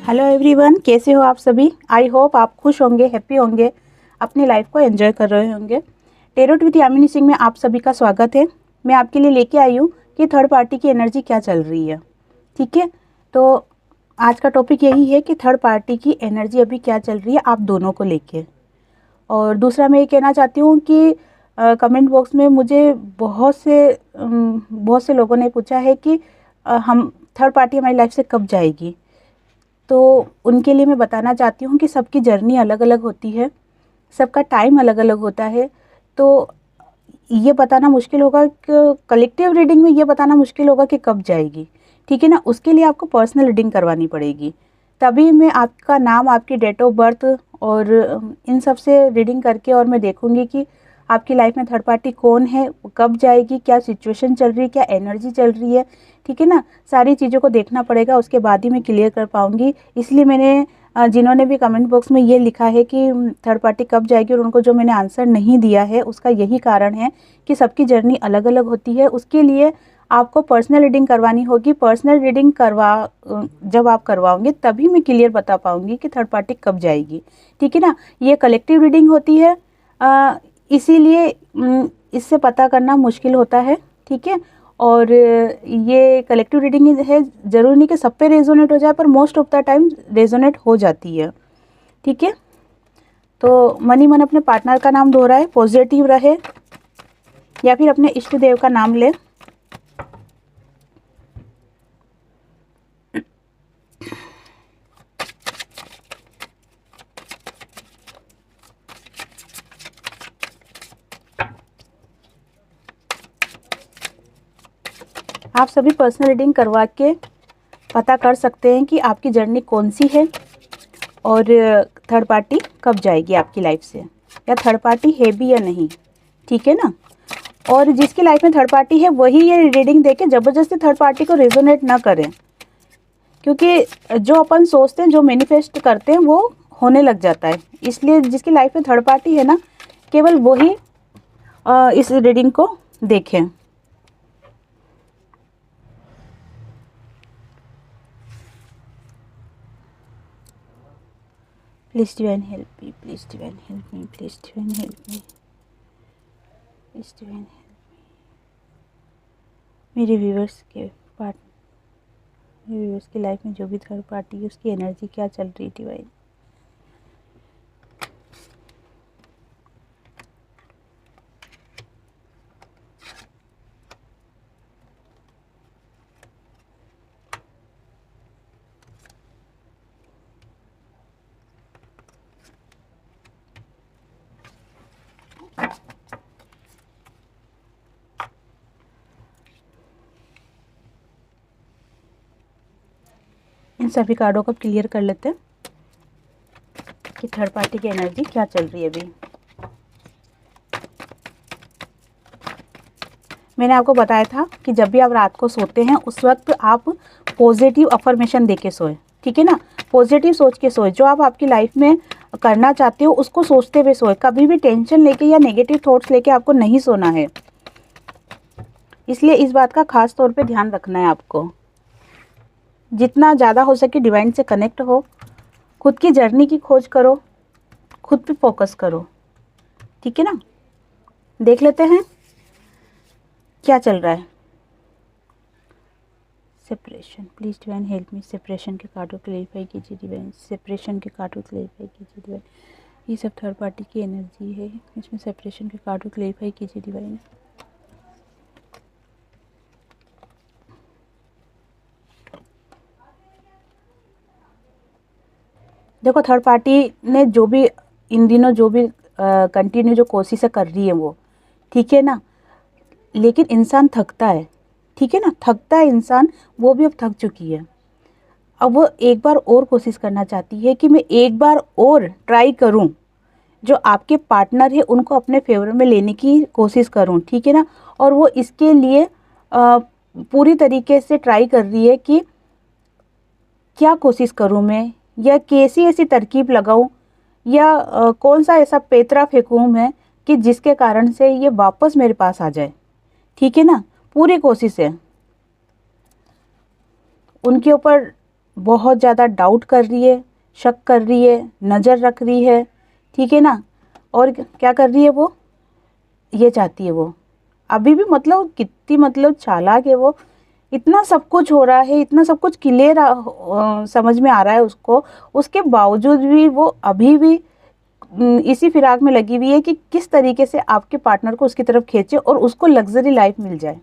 Hello everyone, कैसे हो आप सभी। आई होप आप खुश होंगे, हैप्पी होंगे, अपनी लाइफ को एंजॉय कर रहे होंगे। टेरोट विद यामिनी सिंह में आप सभी का स्वागत है। मैं आपके लिए लेके आई हूँ कि थर्ड पार्टी की एनर्जी क्या चल रही है। ठीक है, तो आज का टॉपिक यही है कि थर्ड पार्टी की एनर्जी अभी क्या चल रही है आप दोनों को लेके। और दूसरा मैं ये कहना चाहती हूँ कि कमेंट बॉक्स में मुझे बहुत से लोगों ने पूछा है कि हम थर्ड पार्टी हमारी लाइफ से कब जाएगी। तो उनके लिए मैं बताना चाहती हूँ कि सबकी जर्नी अलग अलग होती है, सबका टाइम अलग अलग होता है। तो ये बताना मुश्किल होगा कि कलेक्टिव रीडिंग में ये बताना मुश्किल होगा कि कब जाएगी। ठीक है ना, उसके लिए आपको पर्सनल रीडिंग करवानी पड़ेगी। तभी मैं आपका नाम, आपकी डेट ऑफ बर्थ और इन सब से रीडिंग करके और मैं देखूँगी कि आपकी लाइफ में थर्ड पार्टी कौन है, कब जाएगी, क्या सिचुएशन चल रही है, क्या एनर्जी चल रही है। ठीक है ना, सारी चीज़ों को देखना पड़ेगा, उसके बाद ही मैं क्लियर कर पाऊँगी। इसलिए मैंने जिन्होंने भी कमेंट बॉक्स में ये लिखा है कि थर्ड पार्टी कब जाएगी और उनको जो मैंने आंसर नहीं दिया है, उसका यही कारण है कि सबकी जर्नी अलग अलग होती है। उसके लिए आपको पर्सनल रीडिंग करवानी होगी। पर्सनल रीडिंग जब आप करवाओगे तभी मैं क्लियर बता पाऊँगी कि थर्ड पार्टी कब जाएगी। ठीक है ना, ये कलेक्टिव रीडिंग होती है, इसीलिए इससे पता करना मुश्किल होता है। ठीक है, और ये कलेक्टिव रीडिंग है, ज़रूरी नहीं कि सब पे रेजोनेट हो जाए, पर most of the time resonate हो जाती है। ठीक है, तो मनी मन अपने पार्टनर का नाम दोहराए, पॉजिटिव रहे, या फिर अपने इष्ट देव का नाम ले। आप सभी पर्सनल रीडिंग करवा के पता कर सकते हैं कि आपकी जर्नी कौन सी है और थर्ड पार्टी कब जाएगी आपकी लाइफ से, या थर्ड पार्टी है भी या नहीं। ठीक है ना, और जिसकी लाइफ में थर्ड पार्टी है वही ये रीडिंग देके ज़बरदस्ती थर्ड पार्टी को रेजोनेट ना करें, क्योंकि जो अपन सोचते हैं, जो मैनिफेस्ट करते हैं, वो होने लग जाता है। इसलिए जिसकी लाइफ में थर्ड पार्टी है ना, केवल वही इस रीडिंग को देखें। Please divine help me, please divine help me, please divine help me, please divine help me. मेरे व्यूअर्स के पार्ट मेरे व्यूअर्स की लाइफ में जो भी थर्ड पार्टी है उसकी एनर्जी क्या चल रही है डिवाइन। इन सभी कार्डों को क्लियर कर लेते हैं कि थर्ड पार्टी की एनर्जी क्या चल रही है अभी। मैंने आपको बताया था कि जब भी आप रात को सोते हैं उस वक्त आप पॉजिटिव अफर्मेशन दे के सोए। ठीक है ना, पॉजिटिव सोच के सोए, जो आप आपकी लाइफ में करना चाहते हो उसको सोचते हुए सोए। कभी भी टेंशन लेके या नेगेटिव थॉट्स लेके आपको नहीं सोना है। इसलिए इस बात का खास तौर पे ध्यान रखना है आपको। जितना ज़्यादा हो सके डिवाइन से कनेक्ट हो, खुद की जर्नी की खोज करो, खुद पे फोकस करो। ठीक है ना, देख लेते हैं क्या चल रहा है। Separation, please divine help me. Separation के कार्डों क्लेरिफाई कीजिए डिवाइन। सेपरेशन के कार्डों क्लेरिफाई कीजिए डिवाइन। ये सब थर्ड पार्टी की एनर्जी है, इसमें सेपरेशन के कार्डों क्लेरिफाई कीजिए डिवाइन। देखो, थर्ड पार्टी ने जो भी इन दिनों जो भी कंटिन्यू जो कोशिशें कर रही है वो, ठीक है ना, लेकिन इंसान थकता है। ठीक है ना, थकता है इंसान, वो भी अब थक चुकी है। अब वो एक बार और कोशिश करना चाहती है कि मैं एक बार और ट्राई करूं, जो आपके पार्टनर है उनको अपने फेवर में लेने की कोशिश करूं। ठीक है ना, और वो इसके लिए पूरी तरीके से ट्राई कर रही है कि क्या कोशिश करूं मैं, या कैसी ऐसी तरकीब लगाऊं, या कौन सा ऐसा पेतरा फेंकूं मैं कि जिसके कारण से ये वापस मेरे पास आ जाए। ठीक है ना, पूरी कोशिश है। उनके ऊपर बहुत ज़्यादा डाउट कर रही है, शक कर रही है, नज़र रख रही है, ठीक है ना। और क्या कर रही है वो, ये चाहती है वो अभी भी, मतलब कितनी मतलब चालाक है वो, इतना सब कुछ हो रहा है, इतना सब कुछ क्लियर समझ में आ रहा है उसको, उसके बावजूद भी वो अभी भी इसी फिराक में लगी हुई है कि किस तरीके से आपके पार्टनर को उसकी तरफ खींचे और उसको लग्जरी लाइफ मिल जाए,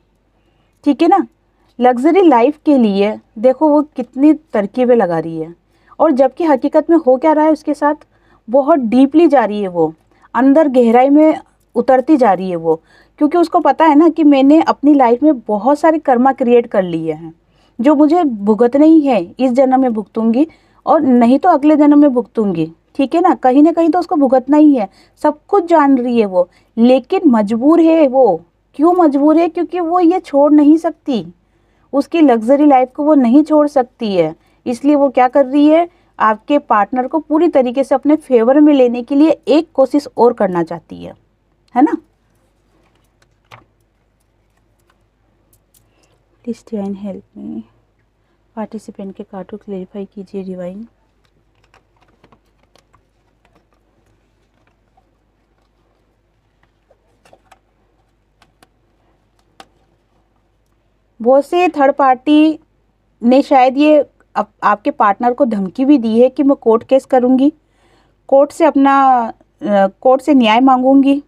ठीक है ना। लग्जरी लाइफ के लिए देखो वो कितनी तरकीबें लगा रही है, और जबकि हकीकत में हो क्या रहा है उसके साथ, बहुत डीपली जा रही है वो, अंदर गहराई में उतरती जा रही है वो, क्योंकि उसको पता है ना कि मैंने अपनी लाइफ में बहुत सारे कर्मा क्रिएट कर लिए हैं जो मुझे भुगतने ही है, इस जन्म में भुगतूंगी और नहीं तो अगले जन्म में भुगतूंगी, ठीक है ना कहीं तो उसको भुगतना ही है। सब कुछ जान रही है वो, लेकिन मजबूर है वो। क्यों मजबूर है? क्योंकि वो ये छोड़ नहीं सकती, उसकी लग्जरी लाइफ को वो नहीं छोड़ सकती है। इसलिए वो क्या कर रही है, आपके पार्टनर को पूरी तरीके से अपने फेवर में लेने के लिए एक कोशिश और करना चाहती है ना। Please divine help me, participant के कार्ड को क्लेरिफाई कीजिए डिवाइन। बहुत से थर्ड पार्टी ने शायद ये आपके पार्टनर को धमकी भी दी है कि मैं कोर्ट केस करूँगी, कोर्ट से अपना कोर्ट से न्याय मांगूंगी,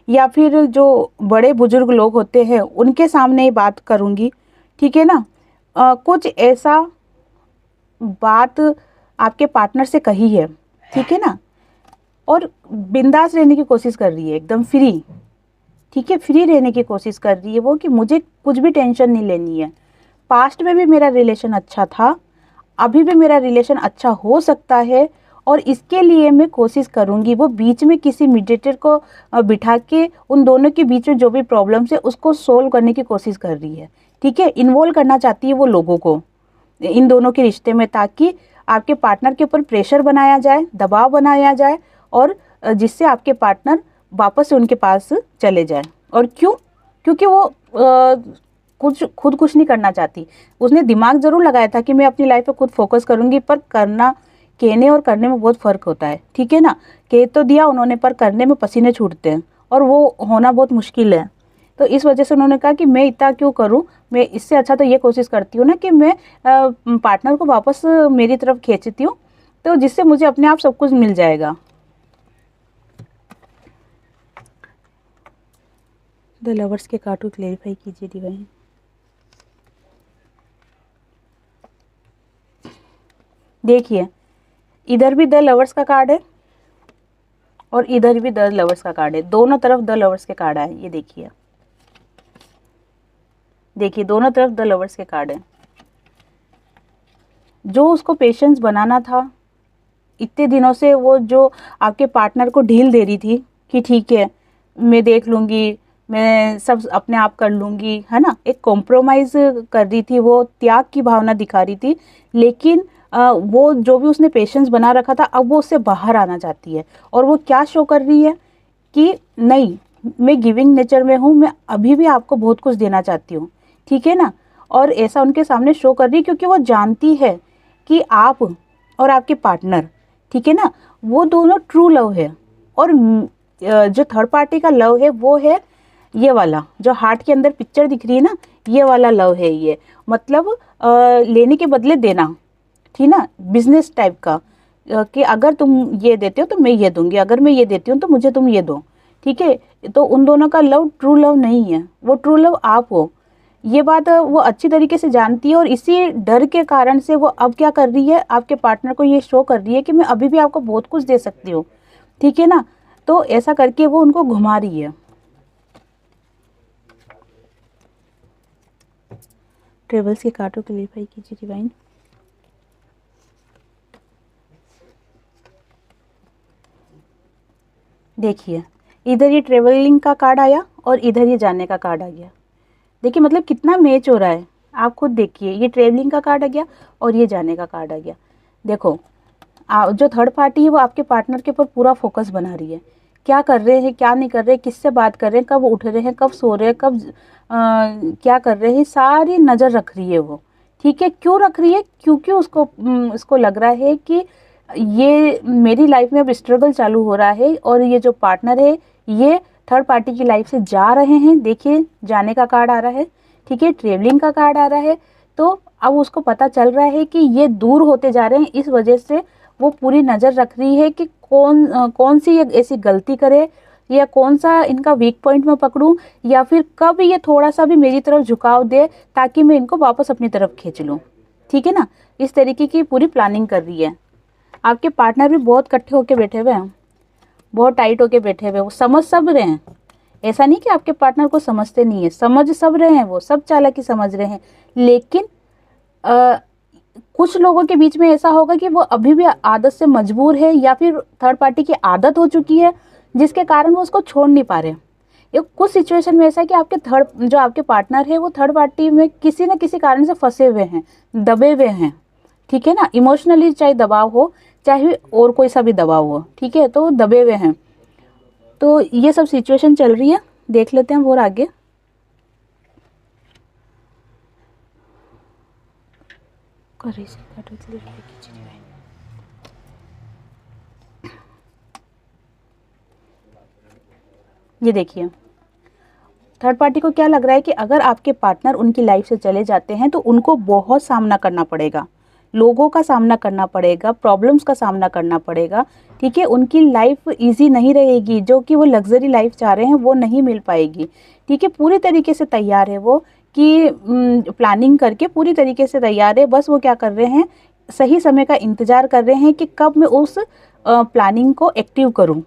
या फिर जो बड़े बुजुर्ग लोग होते हैं उनके सामने ही बात करूँगी, ठीक है ना। कुछ ऐसा बात आपके पार्टनर से कही है, ठीक है ना। और बिंदास रहने की कोशिश कर रही है, एकदम फ्री, ठीक है, फ्री रहने की कोशिश कर रही है वो, कि मुझे कुछ भी टेंशन नहीं लेनी है। पास्ट में भी मेरा रिलेशन अच्छा था, अभी भी मेरा रिलेशन अच्छा हो सकता है, और इसके लिए मैं कोशिश करूँगी। वो बीच में किसी मीडिएटर को बिठा के उन दोनों के बीच में जो भी प्रॉब्लम्स है उसको सोल्व करने की कोशिश कर रही है, ठीक है। इन्वॉल्व करना चाहती है वो लोगों को इन दोनों के रिश्ते में, ताकि आपके पार्टनर के ऊपर प्रेशर बनाया जाए, दबाव बनाया जाए, और जिससे आपके पार्टनर वापस से उनके पास चले जाए। और क्यों? क्योंकि वो कुछ खुद कुछ नहीं करना चाहती। उसने दिमाग ज़रूर लगाया था कि मैं अपनी लाइफ पे खुद फोकस करूँगी, पर करना, कहने और करने में बहुत फ़र्क होता है, ठीक है ना। कह तो दिया उन्होंने, पर करने में पसीने छूटते हैं, और वो होना बहुत मुश्किल है। तो इस वजह से उन्होंने कहा कि मैं इतना क्यों करूं, मैं इससे अच्छा तो ये कोशिश करती हूँ ना कि मैं पार्टनर को वापस मेरी तरफ खींचती हूँ, तो जिससे मुझे अपने आप सब कुछ मिल जाएगा। द लवर्स के कार्ड को क्लेरिफाई कीजिए डिवाइन। देखिए, इधर भी द लवर्स का कार्ड है और इधर भी द लवर्स का कार्ड है, दोनों तरफ द लवर्स के कार्ड आए। ये देखिए, देखिए दोनों तरफ द लवर्स के कार्ड हैं। जो उसको पेशेंस बनाना था इतने दिनों से, वो जो आपके पार्टनर को ढील दे रही थी कि ठीक है मैं देख लूँगी, मैं सब अपने आप कर लूँगी, है ना, एक कॉम्प्रोमाइज़ कर रही थी, वो त्याग की भावना दिखा रही थी। लेकिन वो जो भी उसने पेशेंस बना रखा था, अब वो उससे बाहर आना चाहती है। और वो क्या शो कर रही है कि नहीं, मैं गिविंग नेचर में हूँ, मैं अभी भी आपको बहुत कुछ देना चाहती हूँ, ठीक है ना। और ऐसा उनके सामने शो कर रही है, क्योंकि वो जानती है कि आप और आपके पार्टनर, ठीक है ना, वो दोनों ट्रू लव है। और जो थर्ड पार्टी का लव है वो है ये वाला, जो हार्ट के अंदर पिक्चर दिख रही है ना, ये वाला लव है ये। मतलब लेने के बदले देना, ठीक ना, बिजनेस टाइप का, कि अगर तुम ये देते हो तो मैं ये दूंगी, अगर मैं ये देती हूँ तो मुझे तुम ये दो, ठीक है। तो उन दोनों का लव ट्रू लव नहीं है, वो ट्रू लव आप हो। ये बात वो अच्छी तरीके से जानती है, और इसी डर के कारण से वो अब क्या कर रही है, आपके पार्टनर को ये शो कर रही है कि मैं अभी भी आपको बहुत कुछ दे सकती हूँ, ठीक है ना। तो ऐसा करके वो उनको घुमा रही है। ट्रेवल्स के कार्ड को क्लेरिफाई कीजिए डिवाइन। देखिए, इधर ये ट्रेवलिंग का कार्ड आया और इधर ये जाने का कार्ड आ गया। देखिए मतलब कितना मैच हो रहा है, आप खुद देखिए, ये ट्रेवलिंग का कार्ड आ गया और ये जाने का कार्ड आ गया। देखो, जो थर्ड पार्टी है वो आपके पार्टनर के ऊपर पूरा फोकस बना रही है, क्या कर रहे हैं, क्या नहीं कर रहे, किससे बात कर रहे हैं, कब उठ रहे हैं, कब सो रहे हैं, कब क्या कर रहे हैं, सारी नज़र रख रही है वो, ठीक है, क्यों रख रही है? क्योंकि उसको लग रहा है कि ये मेरी लाइफ में अब स्ट्रगल चालू हो रहा है और ये जो पार्टनर है ये थर्ड पार्टी की लाइफ से जा रहे हैं। देखिए, जाने का कार्ड आ रहा है, ठीक है, ट्रेवलिंग का कार्ड आ रहा है। तो अब उसको पता चल रहा है कि ये दूर होते जा रहे हैं, इस वजह से वो पूरी नज़र रख रही है कि कौन सी ये ऐसी गलती करे, या कौन सा इनका वीक पॉइंट मैं पकड़ूं, या फिर कब ये थोड़ा सा भी मेरी तरफ झुकाव दे ताकि मैं इनको वापस अपनी तरफ खींच लूं। ठीक है ना, इस तरीके की पूरी प्लानिंग कर रही है। आपके पार्टनर भी बहुत इकट्ठे होके बैठे हुए हैं, बहुत टाइट होके बैठे हुए हैं, वो समझ सब रहे हैं। ऐसा नहीं कि आपके पार्टनर को समझते नहीं है, समझ सब रहे हैं, वो सब चालाकी समझ रहे हैं। लेकिन कुछ लोगों के बीच में ऐसा होगा कि वो अभी भी आदत से मजबूर है, या फिर थर्ड पार्टी की आदत हो चुकी है जिसके कारण वो उसको छोड़ नहीं पा रहे। ये कुछ सिचुएशन में ऐसा है कि जो आपके पार्टनर है वो थर्ड पार्टी में किसी न किसी कारण से फंसे हुए हैं, दबे हुए हैं। ठीक है ना, इमोशनली चाहे दबाव हो, चाहे और कोई सा भी दबाव हो, ठीक है, तो दबे हुए हैं। तो ये सब सिचुएशन चल रही है, देख लेते हैं और आगे। ये देखिए, थर्ड पार्टी को क्या लग रहा है कि अगर आपके पार्टनर उनकी लाइफ से चले जाते हैं तो उनको बहुत सामना करना पड़ेगा, लोगों का सामना करना पड़ेगा, प्रॉब्लम्स का सामना करना पड़ेगा। ठीक है, उनकी लाइफ इजी नहीं रहेगी, जो कि वो लग्जरी लाइफ चाह रहे हैं वो नहीं मिल पाएगी। ठीक है, पूरी तरीके से तैयार है वो कि प्लानिंग करके पूरी तरीके से तैयार है। बस वो क्या कर रहे हैं, सही समय का इंतज़ार कर रहे हैं कि कब मैं उस प्लानिंग को एक्टिव करूँ।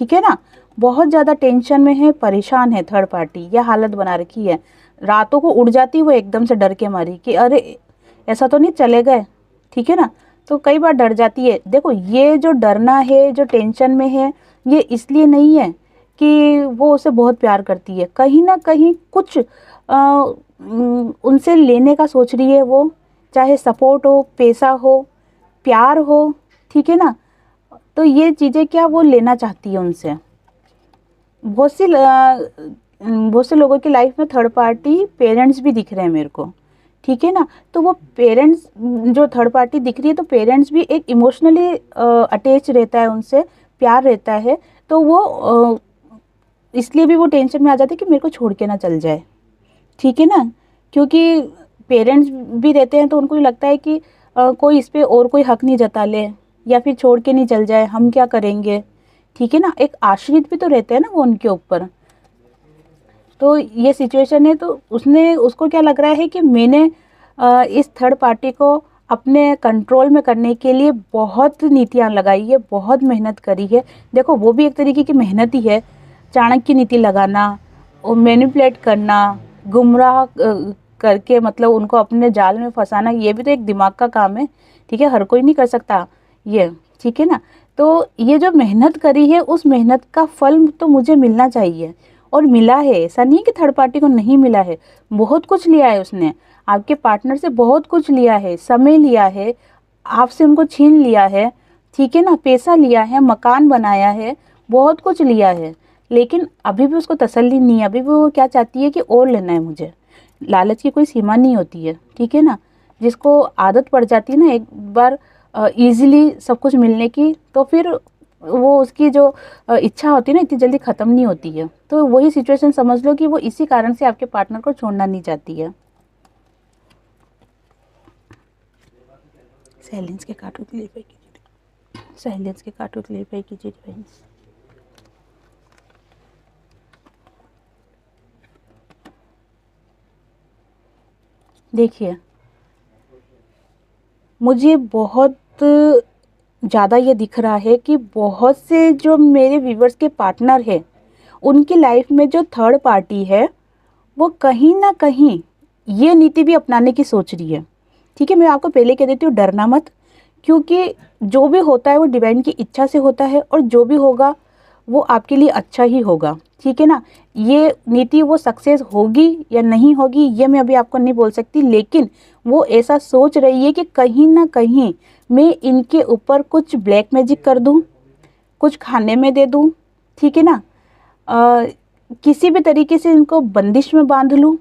ठीक है ना, बहुत ज़्यादा टेंशन में है, परेशान है थर्ड पार्टी, यह हालत बना रखी है। रातों को उड़ जाती वो एकदम से डर के मारी कि अरे ऐसा तो नहीं चले गए। ठीक है ना, तो कई बार डर जाती है। देखो, ये जो डरना है, जो टेंशन में है, ये इसलिए नहीं है कि वो उसे बहुत प्यार करती है, कहीं ना कहीं कुछ उनसे लेने का सोच रही है वो, चाहे सपोर्ट हो, पैसा हो, प्यार हो। ठीक है ना, तो ये चीज़ें क्या वो लेना चाहती है उनसे। बहुत से लोगों की लाइफ में थर्ड पार्टी पेरेंट्स भी दिख रहे हैं मेरे को। ठीक है ना, तो वो पेरेंट्स जो थर्ड पार्टी दिख रही है, तो पेरेंट्स भी एक इमोशनली अटैच रहता है उनसे, प्यार रहता है। तो वो इसलिए भी वो टेंशन में आ जाते हैं कि मेरे को छोड़ के ना चल जाए। ठीक है ना, क्योंकि पेरेंट्स भी रहते हैं तो उनको लगता है कि कोई इस पे और कोई हक नहीं जता ले, या फिर छोड़ के नहीं चल जाए, हम क्या करेंगे। ठीक है ना, एक आश्रित भी तो रहते हैं ना वो उनके ऊपर। तो ये सिचुएशन है, तो उसको क्या लग रहा है कि मैंने इस थर्ड पार्टी को अपने कंट्रोल में करने के लिए बहुत नीतियाँ लगाई है, बहुत मेहनत करी है। देखो, वो भी एक तरीके की मेहनत ही है, चाणक्य नीति लगाना और मैनिपुलेट करना, गुमराह करके मतलब उनको अपने जाल में फंसाना, ये भी तो एक दिमाग का काम है। ठीक है, हर कोई नहीं कर सकता ये। ठीक है ना, तो ये जो मेहनत करी है उस मेहनत का फल तो मुझे मिलना चाहिए, और मिला है। ऐसा नहीं है कि थर्ड पार्टी को नहीं मिला है, बहुत कुछ लिया है उसने, आपके पार्टनर से बहुत कुछ लिया है, समय लिया है, आपसे उनको छीन लिया है। ठीक है ना, पैसा लिया है, मकान बनाया है, बहुत कुछ लिया है, लेकिन अभी भी उसको तसल्ली नहीं है। अभी भी वो क्या चाहती है कि और लेना है मुझे। लालच की कोई सीमा नहीं होती है। ठीक है ना, जिसको आदत पड़ जाती है ना एक बार ईजिली सब कुछ मिलने की, तो फिर वो उसकी जो इच्छा होती है ना इतनी जल्दी ख़त्म नहीं होती है। तो वही सिचुएशन समझ लो कि वो इसी कारण से आपके पार्टनर को छोड़ना नहीं चाहती है। साइलेंस के काटो क्लियर कीजिए, साइलेंस के काटो क्लियर कीजिए फ्रेंड्स। देखिए, मुझे बहुत ज़्यादा ये दिख रहा है कि बहुत से जो मेरे व्यूवर्स के पार्टनर हैं उनकी लाइफ में जो थर्ड पार्टी है वो कहीं ना कहीं ये नीति भी अपनाने की सोच रही है। ठीक है, मैं आपको पहले कह देती हूँ, डरना मत, क्योंकि जो भी होता है वो डिवाइन की इच्छा से होता है, और जो भी होगा वो आपके लिए अच्छा ही होगा। ठीक है ना, ये नीति वो सक्सेस होगी या नहीं होगी ये मैं अभी आपको नहीं बोल सकती, लेकिन वो ऐसा सोच रही है कि कहीं ना कहीं मैं इनके ऊपर कुछ ब्लैक मैजिक कर दूं, कुछ खाने में दे दूं। ठीक है ना, किसी भी तरीके से इनको बंदिश में बांध लूं,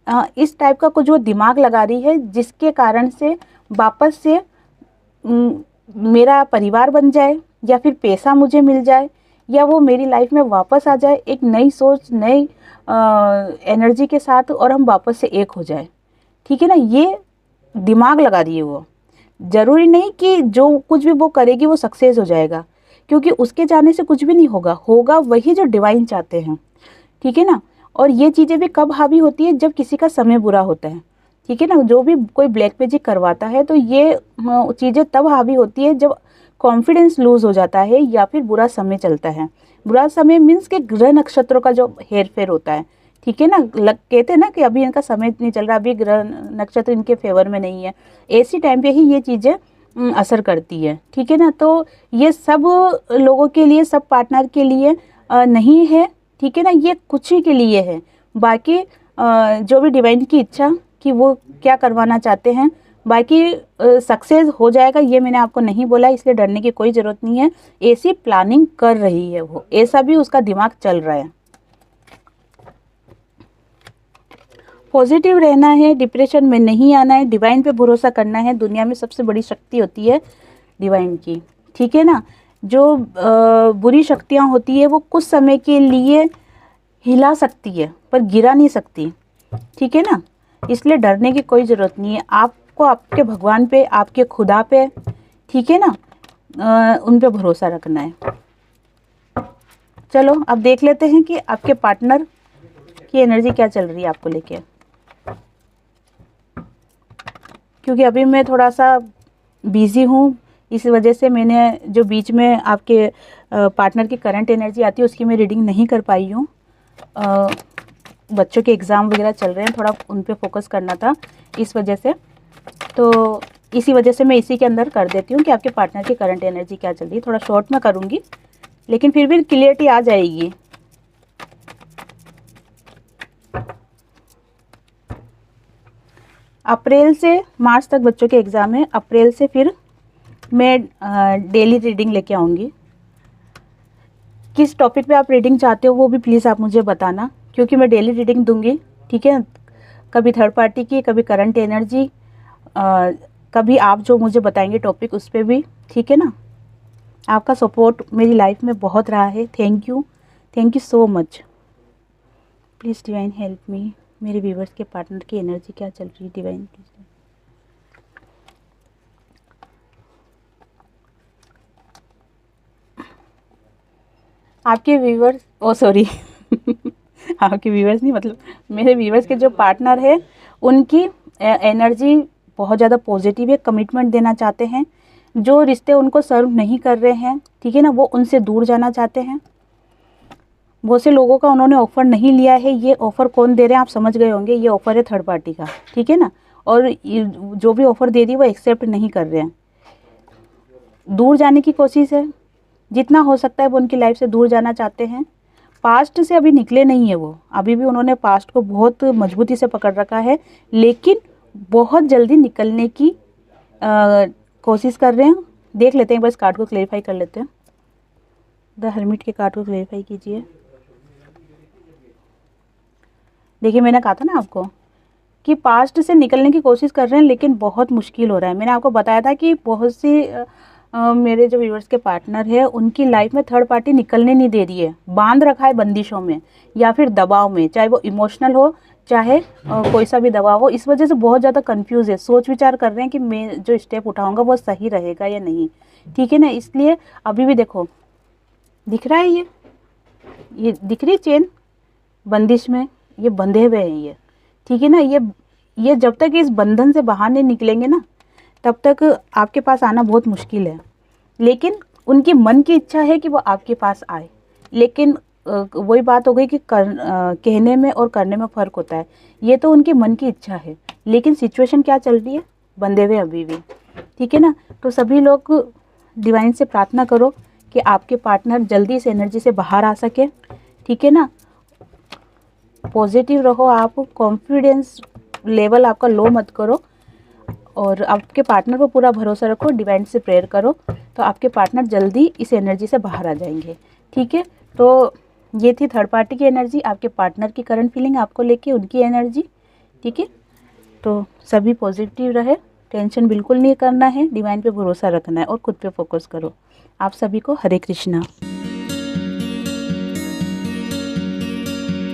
इस टाइप का कुछ वो दिमाग लगा रही है, जिसके कारण से वापस से मेरा परिवार बन जाए, या फिर पैसा मुझे मिल जाए, या वो मेरी लाइफ में वापस आ जाए एक नई सोच, नई एनर्जी के साथ, और हम वापस से एक हो जाए। ठीक है ना, ये दिमाग लगा रही है वो। ज़रूरी नहीं कि जो कुछ भी वो करेगी वो सक्सेस हो जाएगा, क्योंकि उसके जाने से कुछ भी नहीं होगा, होगा वही जो डिवाइन चाहते हैं। ठीक है ना, और ये चीज़ें भी कब हावी होती है, जब किसी का समय बुरा होता है। ठीक है ना, जो भी कोई ब्लैक मैजिक करवाता है तो ये चीज़ें तब हावी होती है जब कॉन्फिडेंस लूज़ हो जाता है, या फिर बुरा समय चलता है। बुरा समय मीन्स के ग्रह नक्षत्रों का जो हेर फेर होता है। ठीक है ना, कहते हैं ना कि अभी इनका समय नहीं चल रहा, अभी ग्रह नक्षत्र इनके फेवर में नहीं है, ऐसी टाइम पे ही ये चीज़ें असर करती है। ठीक है ना, तो ये सब लोगों के लिए, सब पार्टनर के लिए नहीं है। ठीक है ना, ये कुछ ही के लिए है। बाकी जो भी डिवाइन की इच्छा कि वो क्या करवाना चाहते हैं, बाकी सक्सेस हो जाएगा ये मैंने आपको नहीं बोला, इसलिए डरने की कोई ज़रूरत नहीं है। ऐसी प्लानिंग कर रही है वो, ऐसा भी उसका दिमाग चल रहा है। पॉजिटिव रहना है, डिप्रेशन में नहीं आना है, डिवाइन पे भरोसा करना है। दुनिया में सबसे बड़ी शक्ति होती है डिवाइन की। ठीक है ना, जो बुरी शक्तियाँ होती है वो कुछ समय के लिए हिला सकती है पर गिरा नहीं सकती। ठीक है ना, इसलिए डरने की कोई ज़रूरत नहीं है। आपको आपके भगवान पे, आपके खुदा पे, ठीक है ना, उन पे भरोसा रखना है। चलो अब देख लेते हैं कि आपके पार्टनर की एनर्जी क्या चल रही है आपको लेके, क्योंकि अभी मैं थोड़ा सा बिज़ी हूँ, इस वजह से मैंने जो बीच में आपके पार्टनर की करंट एनर्जी आती है उसकी मैं रीडिंग नहीं कर पाई हूँ। बच्चों के एग्ज़ाम वगैरह चल रहे हैं, थोड़ा उन पे फोकस करना था इस वजह से, तो इसी वजह से मैं इसी के अंदर कर देती हूँ कि आपके पार्टनर की करंट एनर्जी क्या चल रही है। थोड़ा शॉर्ट में करूँगी लेकिन फिर भी क्लियरिटी आ जाएगी। अप्रैल से मार्च तक बच्चों के एग्ज़ाम है, अप्रैल से फिर मैं डेली रीडिंग लेके आऊँगी। किस टॉपिक पे आप रीडिंग चाहते हो वो भी प्लीज़ आप मुझे बताना, क्योंकि मैं डेली रीडिंग दूंगी। ठीक है, कभी थर्ड पार्टी की, कभी करंट एनर्जी, कभी आप जो मुझे बताएंगे टॉपिक उस पर भी। ठीक है ना, आपका सपोर्ट मेरी लाइफ में बहुत रहा है। Thank you so much. Please divine help me. मेरे व्यूवर्स के पार्टनर की एनर्जी क्या चल रही है डिवाइन प्लीज। आपके व्यूवर्स, ओ सॉरी आपके व्यूवर्स नहीं, मतलब मेरे व्यूवर्स के जो पार्टनर है उनकी एनर्जी बहुत ज़्यादा पॉजिटिव है, कमिटमेंट देना चाहते हैं। जो रिश्ते उनको सर्व नहीं कर रहे हैं, ठीक है ना, वो उनसे दूर जाना चाहते हैं। बहुत से लोगों का उन्होंने ऑफ़र नहीं लिया है। ये ऑफ़र कौन दे रहे हैं आप समझ गए होंगे, ये ऑफ़र है थर्ड पार्टी का। ठीक है ना, और जो भी ऑफ़र दे रही है वो एक्सेप्ट नहीं कर रहे हैं, दूर जाने की कोशिश है। जितना हो सकता है वो उनकी लाइफ से दूर जाना चाहते हैं। पास्ट से अभी निकले नहीं है वो, अभी भी उन्होंने पास्ट को बहुत मजबूती से पकड़ रखा है, लेकिन बहुत जल्दी निकलने की कोशिश कर रहे हैं। देख लेते हैं, बस कार्ड को क्लेरिफाई कर लेते हैं। द हर्मिट के कार्ड को क्लेरिफाई कीजिए। देखिए, मैंने कहा था ना आपको कि पास्ट से निकलने की कोशिश कर रहे हैं, लेकिन बहुत मुश्किल हो रहा है। मैंने आपको बताया था कि बहुत सी मेरे जो व्यूअर्स के पार्टनर है उनकी लाइफ में थर्ड पार्टी निकलने नहीं दे रही है, बांध रखा है बंदिशों में या फिर दबाव में, चाहे वो इमोशनल हो चाहे कोई सा भी दबाव हो। इस वजह से बहुत ज़्यादा कंफ्यूज है, सोच विचार कर रहे हैं कि मैं जो स्टेप उठाऊंगा वो सही रहेगा या नहीं। ठीक है ना, इसलिए अभी भी देखो दिख रहा है, ये दिख रही चेन बंदिश में, ये बंधे हुए हैं ये। ठीक है ना, ये जब तक इस बंधन से बाहर नहीं निकलेंगे ना तब तक आपके पास आना बहुत मुश्किल है। लेकिन उनकी मन की इच्छा है कि वो आपके पास आए, लेकिन वही बात हो गई कि कहने में और करने में फ़र्क होता है। ये तो उनकी मन की इच्छा है, लेकिन सिचुएशन क्या चल रही है, बंधे हुए अभी भी। ठीक है ना, तो सभी लोग डिवाइन से प्रार्थना करो कि आपके पार्टनर जल्दी से एनर्जी से बाहर आ सके। ठीक है ना, पॉजिटिव रहो आप, कॉन्फिडेंस लेवल आपका लो मत करो, और आपके पार्टनर पर पूरा भरोसा रखो, डिवाइन से प्रेयर करो, तो आपके पार्टनर जल्दी इस एनर्जी से बाहर आ जाएंगे। ठीक है, तो ये थी थर्ड पार्टी की एनर्जी, आपके पार्टनर की करंट फीलिंग आपको लेके, उनकी एनर्जी। ठीक है। तो सभी पॉजिटिव रहे, टेंशन बिल्कुल नहीं करना है, डिवाइन पे भरोसा रखना है और खुद पे फोकस करो। आप सभी को हरे कृष्णा।